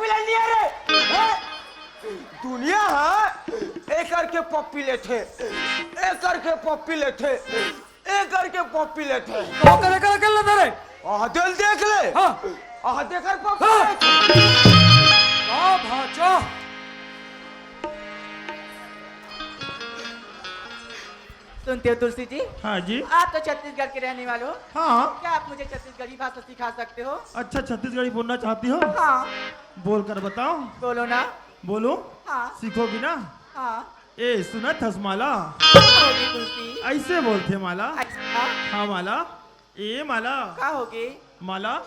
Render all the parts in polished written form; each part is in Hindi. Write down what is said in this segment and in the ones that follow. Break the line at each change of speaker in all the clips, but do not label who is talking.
पप्पी लेनी है रे दुनिया है एक करके पप्पी लेते एक करके पप्पी लेते एक करके पप्पी लेते
तो करे करे कर लेते रे
दिल देख ले
हाँ
देखकर पप्पी
हाँ भाचा
सुनते हो तुलसी जी?
हाँ जी।
आप तो छत्तीसगढ़ के रहने वाले हो।
हाँ।
क्या आप मुझे छत्तीसगढ़ी भाषा सिखा सकते हो?
अच्छा छत्तीसगढ़ी बोलना चाहती हो?
हाँ।
बोल कर बताओ।
बोलो ना।
बोलो।
हाँ।
सीखोगी ना?
हाँ।
ए सुना थसमाला।
होगी तुलसी।
ऐसे बोलते माला।
अच्छा।
हाँ माला। ए माला।
क्या होगी?
माला।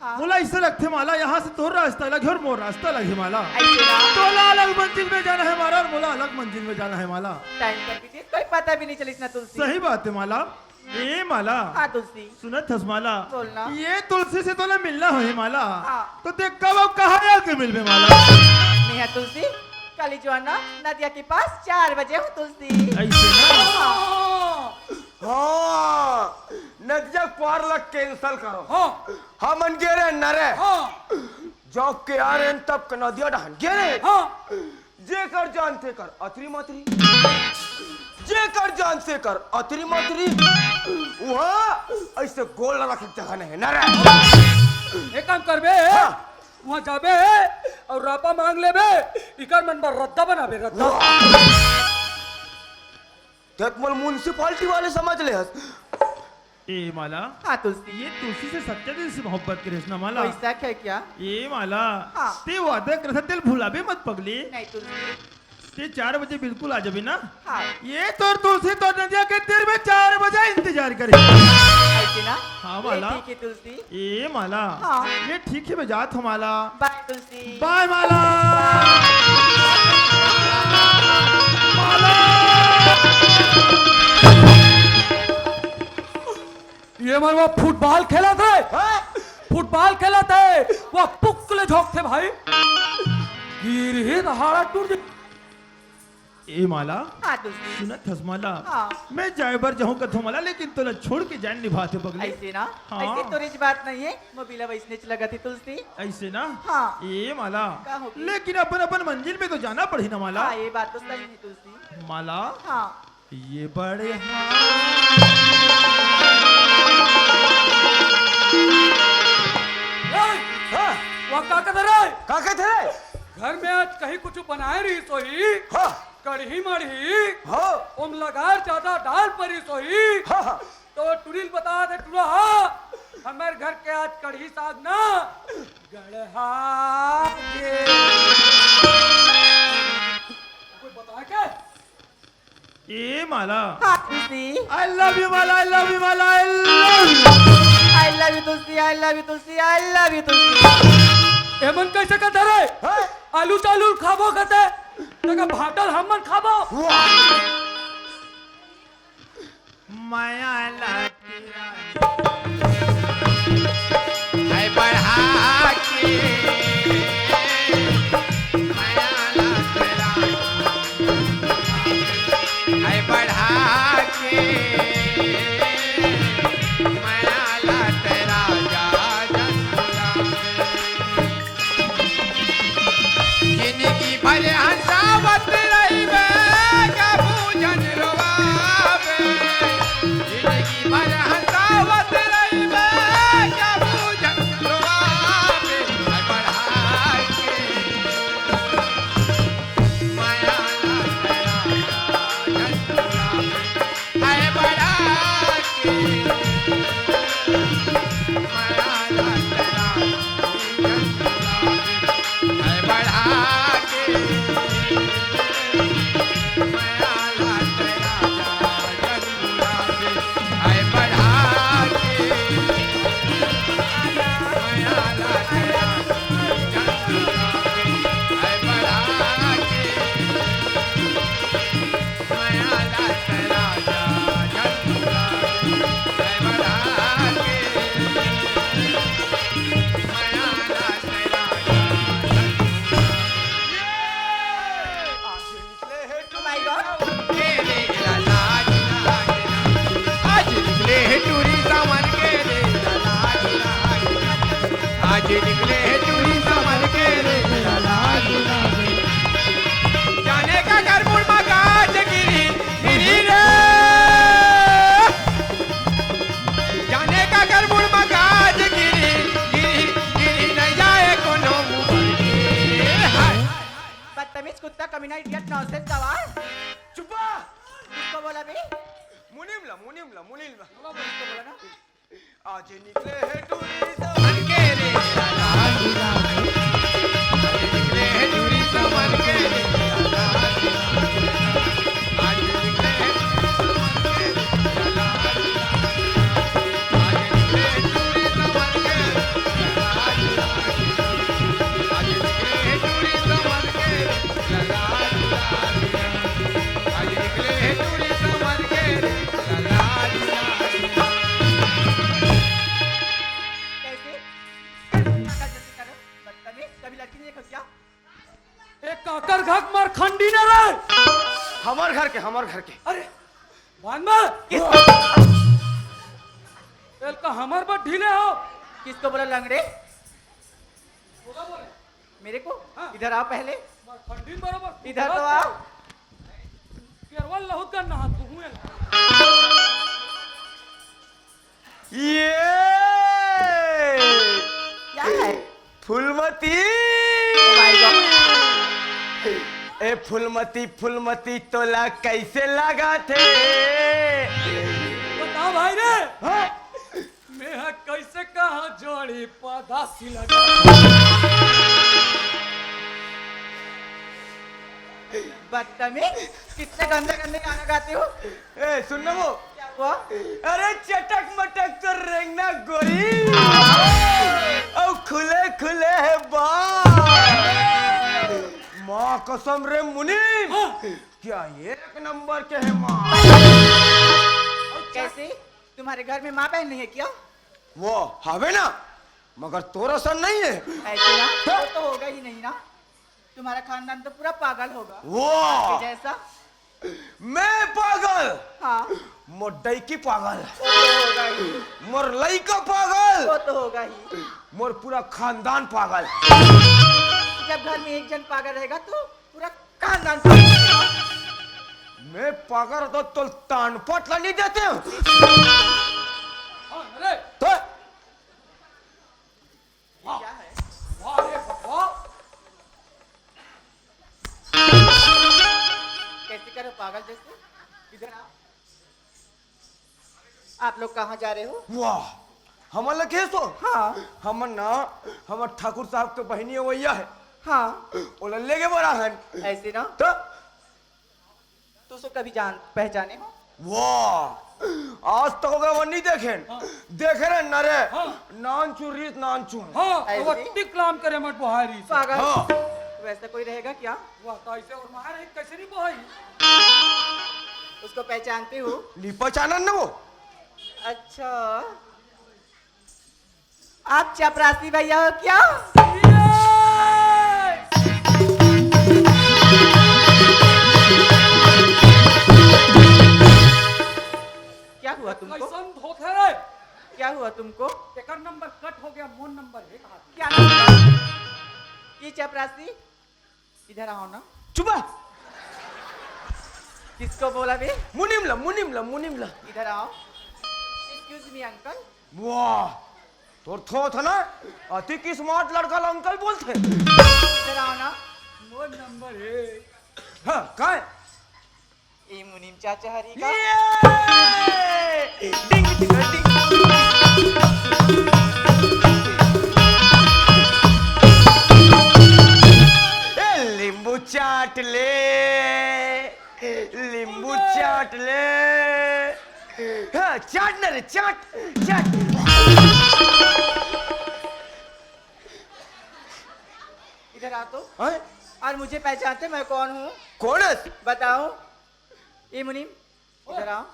हाँ।
बोला ऐसे लगते माला यहाँ से तो रास्ता लगे और मोर रास्ता लगे माला।
ऐसे ना।
तोला अलग मंजिल में जाना है माला और मोला अलग मंजिल में जाना है माला।
टाइम कर दीजिए कोई पता भी नहीं चली इतना तुलसी।
सही बात है माला। ए माला।
हाँ तुलसी।
सुना थसमाला।
बोलना।
ये तुलसी से तो ना मिलना हो माला।
हाँ।
तो देख कब अब कहाँ आके मिल में माला।
नहीं है तुलसी कल जो आना नदिया के पास 4 बजे हो तुलसी।
ऐसे ना।
हाँ नदिया पार लग कैंसल करो
हाँ
हम मन गे रे नरे
हाँ
जब के आ रहे तब के नदिया डहन गे रे
हाँ
जे कर जानते कर अतरी मतरी जे कर जानते कर अतरी मतरी वहाँ ऐसे गोल रख जगह नहीं नरे
एक काम करबे वहाँ जाबे और रापा मांग लेबे इकर मन पर रद्दा बनाबे रद्दा
देखमल म्युनिसिपालिटी वाले समझ ले हस
ए माला।
हाँ तुलसी।
ये तुलसी से सच्चे दिल से मोहब्बत करे ना माला।
कोई शक है क्या?
ए माला।
हाँ।
ते वादा कर दिल भुलाबे मत पगली।
नहीं तुलसी।
ते 4 बजे बिल्कुल आ जाबे ना।
हाँ।
ये तो तुलसी तो नदिया के देर में 4 बजे इंतजार करे।
ऐसे ना।
हाँ माला।
ठीक है तुलसी।
ए माला।
हाँ।
ये ठीक है मैं जात हूँ माला।
बाय तुलसी।
बाय माला। माला।
ये मन वो फुटबॉल खेला थे फुटबॉल खेला थे वो पुक्ले झोंक थे भाई गिर ही दहाड़ा टूट
ए माला।
हाँ तुलसी।
सुना थसमाला।
हाँ।
मैं जाए बर जाऊँ कथो माला लेकिन तोला छोड़ के जान निभाते पगली।
ऐसे ना।
हाँ।
ऐसे तो रिच बात नहीं है मोबिला वैसने लगा थी तुलसी।
ऐसे ना।
हाँ।
ए माला।
क्या होगी?
लेकिन अपन अपन मंजिल में तो जाना पड़ी ना माला।
हाँ ये बात तो सही है तुलसी।
माला।
हाँ।
ये बड़े
वो का कहते रे
का कहते रे
घर में आज कहीं कुछ बनाए रही सोही
हाँ
कढ़ी मढ़ी
हाँ
ओम लगार ज्यादा डाल परी सोही
हाँ
तो टुरिल बता दे टुरा हमारे घर के आज कढ़ी साग ना गढ़हा के कोई बता के
ए माला।
हाँ Tulsi.
I love you Mala. I love you Mala. I love you.
I love you Tulsi. I love you Tulsi. I love you Tulsi.
एमन कैसे कहते रे आलू चालू खाबो कहते तका भाटल हमन खाबो
माया
है बढ़ा के माया तेरा है बढ़ा के माया तेरा जा जिंदगी भर हंसावत रही पूजन रोवावे जिंदगी भर हंसावत रही पूजन रोवावे है बढ़ा के माया तेरा है बढ़ा के माया तेरा है बढ़ा के
माय गॉड।
आज निकले टूरी समझ के रे
कमीना इडियट नॉनसेंस गवार
चुप्पा
किसको बोला बे
मुनिमला मुनिमला मुनिमला
किसको बोला ना
आज निकले हैं टूरिस्ट
मन के रे लाला दूरा आज निकले हैं टूरिस्ट मन के रे लाला आज निकले हैं आज निकले हैं टूरिस्ट मन के आज निकले हैं टूरिस्ट मन के लाला आज निकले हैं टूरिस्ट मन के लाला
कैसे जल्दी करो बदतमीज कभी लड़की नहीं देखो क्या
एक काकर घक मार खंडी ने रे
हमार घर के
अरे बांध में एल का हमर पर ढीले हो
किसको बोला लंगड़े
होगा बोले
मेरे को
हाँ।
इधर आओ पहले
मार खंडी बराबर
इधर तो आओ
केरवल लहुत का नहा तू हुए
ये
क्या है
फुलमती
Oh my God.
ए फुलमती फुलमती तोला कैसे लगा थे
बता भाई रे
हाँ?
मैं कैसे कहा जोड़ी पौधा सी लगा
बदतमीज कितने गंदे गंदे गाना गाते हो
ए सुनना वो
क्या हुआ
अरे चटक मटक तो रेंगना गोरी और खुले खुले है बाल माँ कसम रे मुनीम क्या एक नंबर के है माँ
कैसे तुम्हारे घर में माँ बहन नहीं है क्या
वो हवे ना मगर तोरा सन नहीं है
ऐसे ना वो तो होगा ही नहीं ना तुम्हारा खानदान तो पूरा पागल होगा
वो
आपके जैसा
मैं पागल
हाँ
मोडई की पागल
वो तो होगा ही
मोर लइका पागल
वो तो होगा ही
मोर पूरा खानदान पागल
जब घर में एक जन पागल रहेगा तो पूरा खानदान पागल होगा।
मैं पागल तो तान पटला नहीं देते हूँ
हाँ, अरे
तो
क्या है
वाह रे वाह
कैसे करो पागल जैसे इधर आओ आप लोग कहाँ जा रहे हो
वाह हमर लगे सो
हाँ
हमर ना हमर ठाकुर साहब के बहनी वैया है
हाँ
ओला लेके बड़ा है
ऐसे ना
तो
तो उसको कभी जान पहचाने हो
वाह आज तक होगा वो नहीं देखे देखे रे नरे
हाँ।
नान चुरीस नान चुन
हाँ
ऐसे?
वो तिकलाम करे मत बुहारी से
पागल
हाँ।
वैसा कोई रहेगा क्या
वाह कैसे और मार कैसे नहीं बुहाई
उसको पहचानते हो
लिपा चानन ना वो
अच्छा आप चपरासी भैया हो क्या क्या हुआ तुमको
कैसन धोखे रे
क्या हुआ तुमको
एकर नंबर कट हो गया मोन नंबर है कहा
क्या नाम है? ये चपरासी इधर आओ ना
चुपा
किसको बोला बे
मुनिमला
इधर आओ एक्सक्यूज मी अंकल
वाह तोर थो था ना अति की स्मार्ट लड़का ला अंकल बोलते
इधर आओ ना
मोन नंबर है
हाँ का है
ये मुनीम चाचा हरी का
ये डिंग डिंग डिंग ए नींबू चाट ले हाँ चाट ना रे चाट
इधर आ तो
हाँ?
और मुझे पहचानते मैं कौन हूँ
कौन है
बताओ ये मुनीम इधर आओ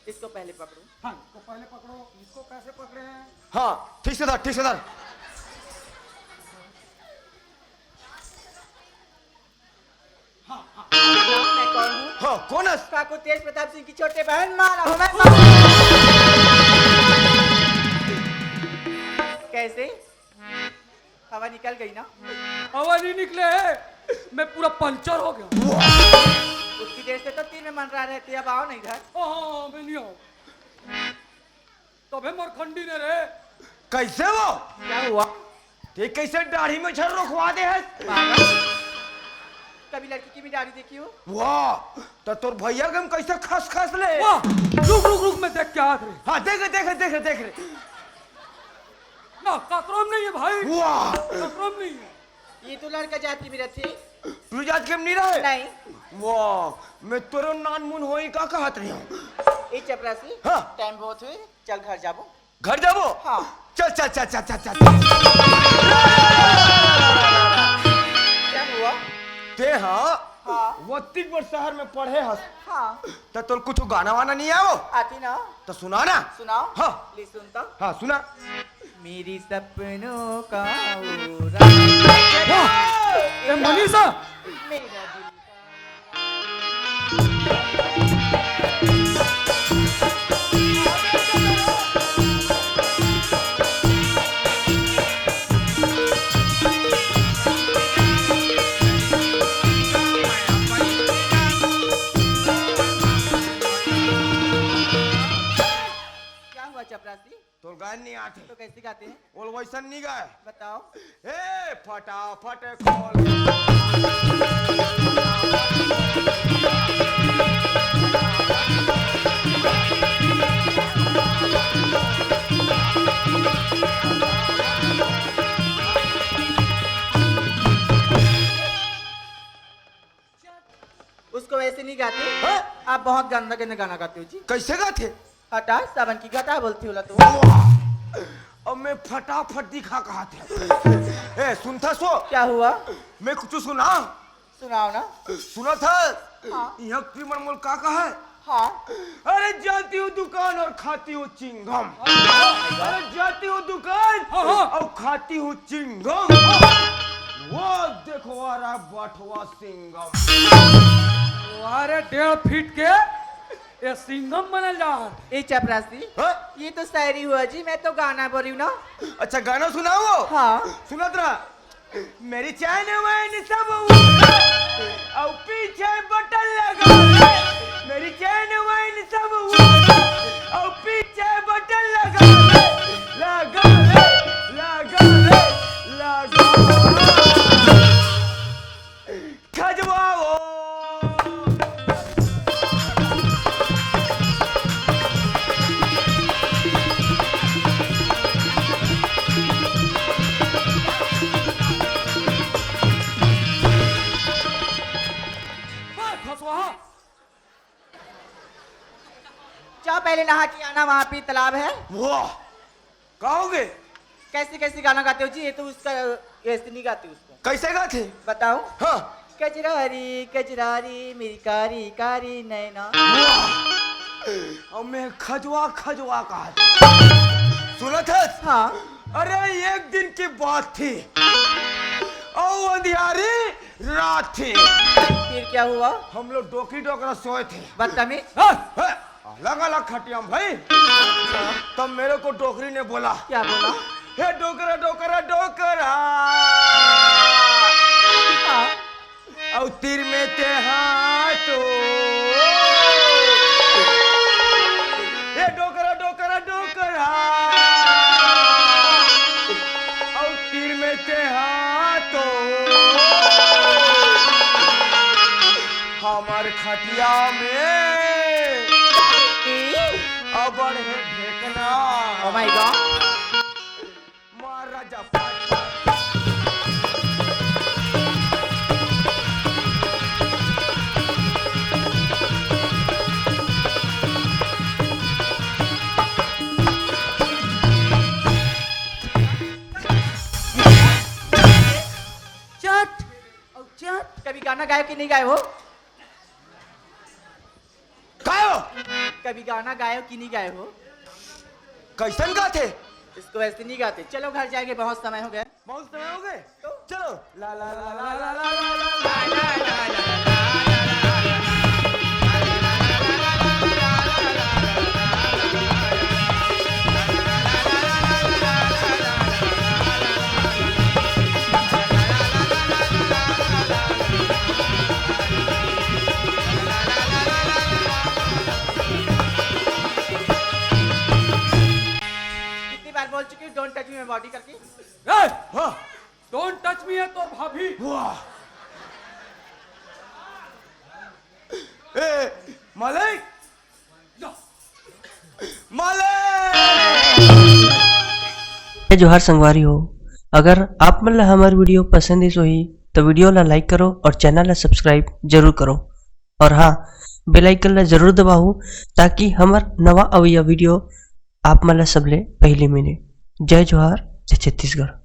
इसको पहले पकड़ो
हाँ इसको पहले पकड़ो इसको कैसे पकड़े हैं
हाँ ठीक से धर
बताओ मैं कौन हूँ
हाँ कौन है
काको तेज प्रताप सिंह की छोटे बहन मारा हूँ मैं कैसे हवा निकल गई ना
हवा नहीं निकले है मैं पूरा पंचर हो गया
उसकी देर से तो 3 में मन रहा रहते अब आओ ना इधर
हाँ मैं नहीं आऊँ तबे मोर खंडी ने रे
कैसे वो
क्या हुआ
ते कैसे दाढ़ी में झर रोकवा दे है
पागल कभी लड़की की भी दाढ़ी देखी हो?
वाह तो तोर भैया के हम कैसे खस खस ले।
वाह रुक रुक रुक, मैं देख के आ रही।
हाँ देख देख देख देख रहे।
ना कतरम नहीं है भाई,
वाह
कतरम नहीं है।
ये तो लड़का जाति में रहती।
तू जात के नहीं रहे।
नहीं।
वाह मैं तोरो नान मुन होई का कहत रही हूँ।
ये चपरासी।
हाँ।
टाइम बहुत हुए, चल घर जाबो।
घर जाबो।
हाँ।
चल चल चल चल चल चल।
क्या हुआ?
ते हाँ
हाँ।
वो 3 वर्ष शहर में पढ़े हस।
हाँ।
तो तोर कुछ गाना वाना नहीं आओ
आती ना?
तो सुना ना।
सुनाओ।
हाँ।
ले सुनता।
हाँ सुना।
मेरी सपनों का
वाह ये मनीषा,
मेरा दिल क्या हुआ चपरासी?
तोर गान नहीं आते
तो कैसे गाते हैं?
बोल वैसा नहीं गाए।
बताओ।
ए फटाफट खोल।
उसको वैसे नहीं गाते।
हाँ?
आप बहुत गंदा गंदा गाना गाते हो जी।
कैसे गाते।
हटा सावन की गाता बोलती हो तू।
वाह अब मैं फटाफट दिखा कहा थे। ए सुनता सो
क्या हुआ?
मैं कुछ सुना।
सुनाओ ना।
सुना था।
हाँ।
यह क्रीमर मोल का है।
हाँ।
अरे जाती हूँ दुकान और खाती हूँ चिंगम। अरे जाती हूँ दुकान
हाँ, हाँ।
और खाती हूँ चिंगम। वो देखो आ रहा है बाठवा सिंगम।
अरे 1.5 फीट के ये सिंघम बनल जा।
ए चपरासी,
हाँ?
ये तो शायरी हुआ जी, मैं तो गाना बोल रही हूँ ना।
अच्छा गाना सुनाओ।
हाँ।
सुनत रहा। मेरी चैन वैन सब और पीछे बटन लगा ले। मेरी चैन वैन सब और पीछे बटन लगा ले। लगा ले लगा ले लगा खजवाओ।
जाओ पहले नहा के आना, वहाँ पे तालाब है।
वाह कहोगे
कैसे कैसे गाना गाते हो जी? ये तो उसका ऐसे नहीं गाते उसको।
कैसे गाते।
बताओ।
हाँ
कजरारी कजरारी मेरी कारी कारी नैना।
वाह और मैं खजवा खजवा कहा था। सुना था।
हाँ।
अरे एक दिन की बात थी और अंधियारी रात थी।
फिर क्या हुआ?
हम लोग डोकी डोकरा सोए थे।
बदतमीज।
अलग अलग खटियाम भाई। तब मेरे को डोकरी ने बोला।
क्या बोला?
हे डोकरा डोकरा डोकरा
हाँ।
और तीर में ते हाथो। हे डोकरा डोकरा डोकरा और तीर में ते हाथो। हमार खटिया में अबर है ढेकना।
Oh my God.
महाराजा पाटवा।
चट और चट। कभी गाना गाए कि नहीं गाए हो?
गायो
कभी गाना गाए हो कि नहीं गाए हो?
कैसन गाते।
इसको ऐसे नहीं गाते। चलो घर जाएंगे, बहुत समय हो गया।
बहुत समय हो गए। चलो ला ला ला ला ला ला ला ला।
कितनी बार बोल चुकी हूँ don't touch me my body करके।
हाँ
डोंट टच मी है तो भाभी।
वाह मालिक मालिक
जोहार संगवारी हो। अगर आप मन ला हमार वीडियो पसंद इस होही तो वीडियो ला लाइक करो और चैनल ला सब्सक्राइब जरूर करो। और हाँ, बेल आइकन ला जरूर दबाओ ताकि हमार नवा अवैया वीडियो आप मन ला सबले पहले मिले। जय जोहार, जय छत्तीसगढ़।